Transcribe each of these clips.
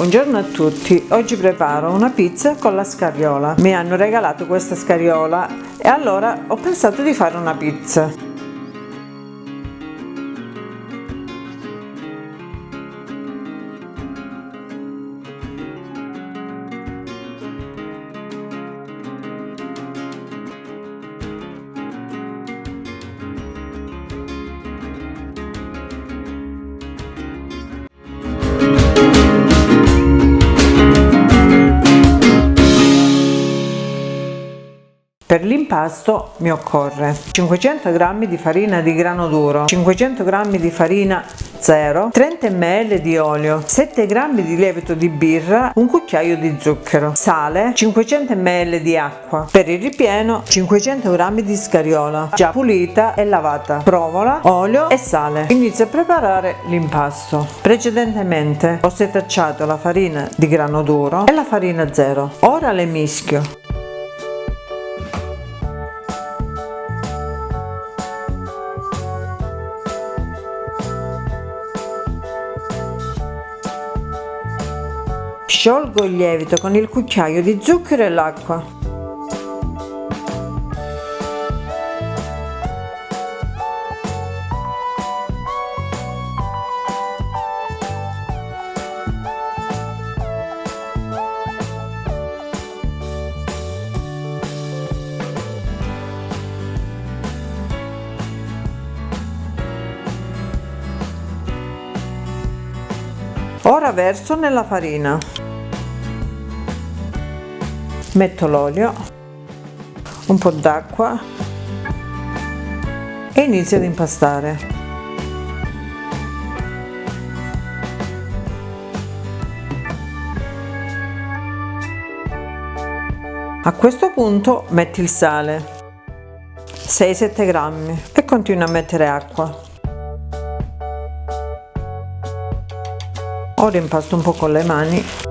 Buongiorno a tutti, oggi preparo una pizza con la scarriola. Mi hanno regalato questa scarriola e allora ho pensato di fare una pizza. Per l'impasto mi occorre 500 g di farina di grano duro, 500 g di farina zero, 30 ml di olio, 7 g di lievito di birra, un cucchiaio di zucchero, sale, 500 ml di acqua. Per il ripieno 500 g di scarriola già pulita e lavata, provola, olio e sale. Inizio a preparare l'impasto. Precedentemente ho setacciato la farina di grano duro e la farina zero. Ora le mischio. Sciolgo il lievito con il cucchiaio di zucchero e l'acqua. Ora verso nella farina. Metto l'olio, un po' d'acqua e inizio ad impastare. A questo punto metti il sale, 6-7 grammi, e continui a mettere acqua. Ora impasto un po' con le mani.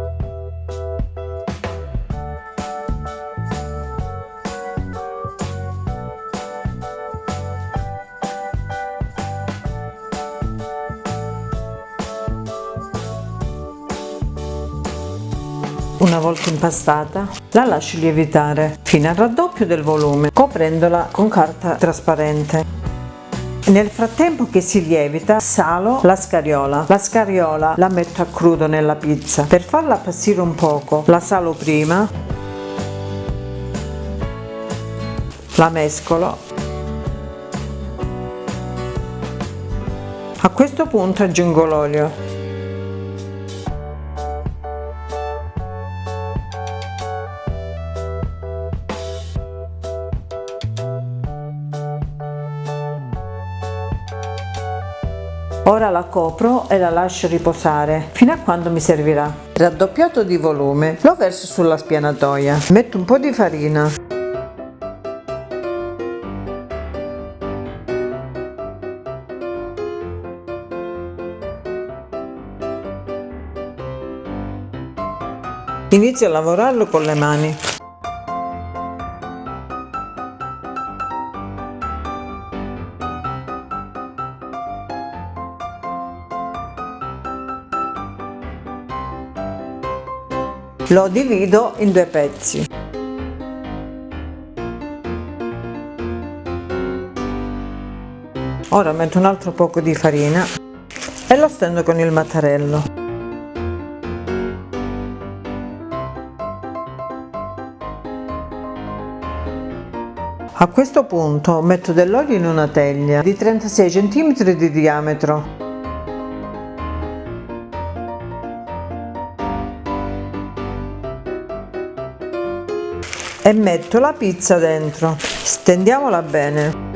Una volta impastata, la lascio lievitare fino al raddoppio del volume, coprendola con carta trasparente. Nel frattempo che si lievita, salo la scarriola. La scarriola la metto a crudo nella pizza. Per farla appassire un poco, la salo prima, la mescolo. A questo punto aggiungo l'olio. Ora la copro e la lascio riposare fino a quando mi servirà. Raddoppiato di volume, lo verso sulla spianatoia. Metto un po' di farina. Inizio a lavorarlo con le mani. Lo divido in due pezzi. Ora metto un altro poco di farina e lo stendo con il mattarello. A questo punto metto dell'olio in una teglia di 36 cm di diametro. E metto la pizza dentro. Stendiamola bene.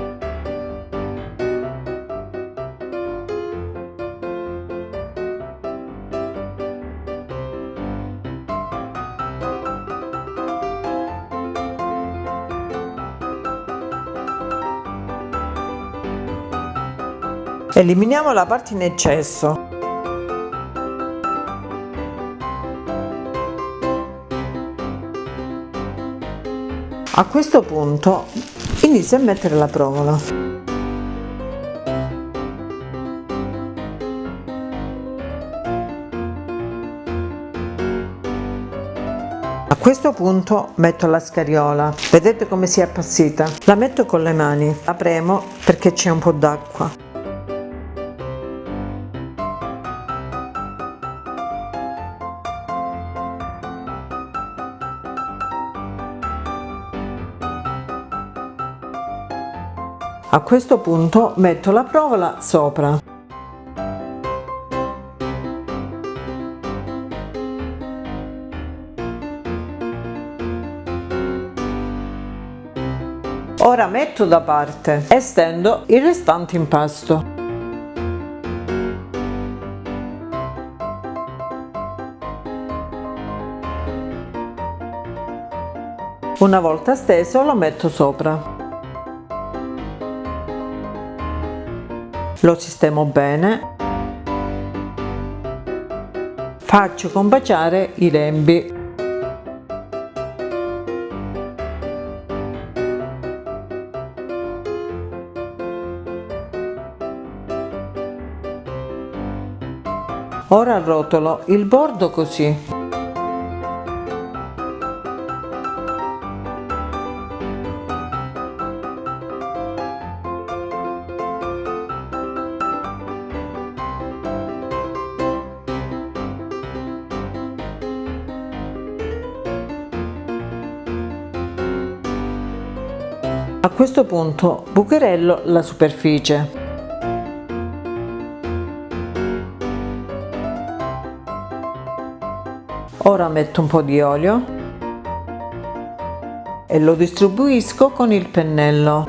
Eliminiamo la parte in eccesso. A questo punto inizio a mettere la provola. A questo punto metto la scariola, vedete come si è appassita? La metto con le mani, la premo perché c'è un po' d'acqua. A questo punto metto la provola sopra. Ora metto da parte e stendo il restante impasto. Una volta steso lo metto sopra. Lo sistemo bene. Faccio combaciare i lembi. Ora arrotolo il bordo così. A questo punto bucherello la superficie. Ora metto un po' di olio e lo distribuisco con il pennello.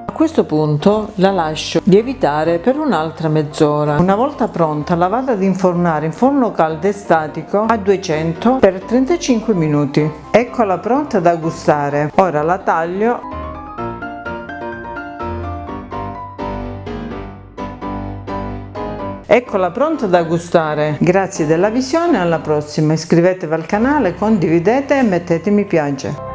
A questo punto la lascio lievitare per un'altra mezz'ora. Una volta pronta la vado ad infornare in forno caldo e statico a 200 per 35 minuti. Eccola pronta da gustare. Ora la taglio . Eccola pronta da gustare. Grazie della visione, alla prossima. Iscrivetevi al canale, condividete e mettete mi piace.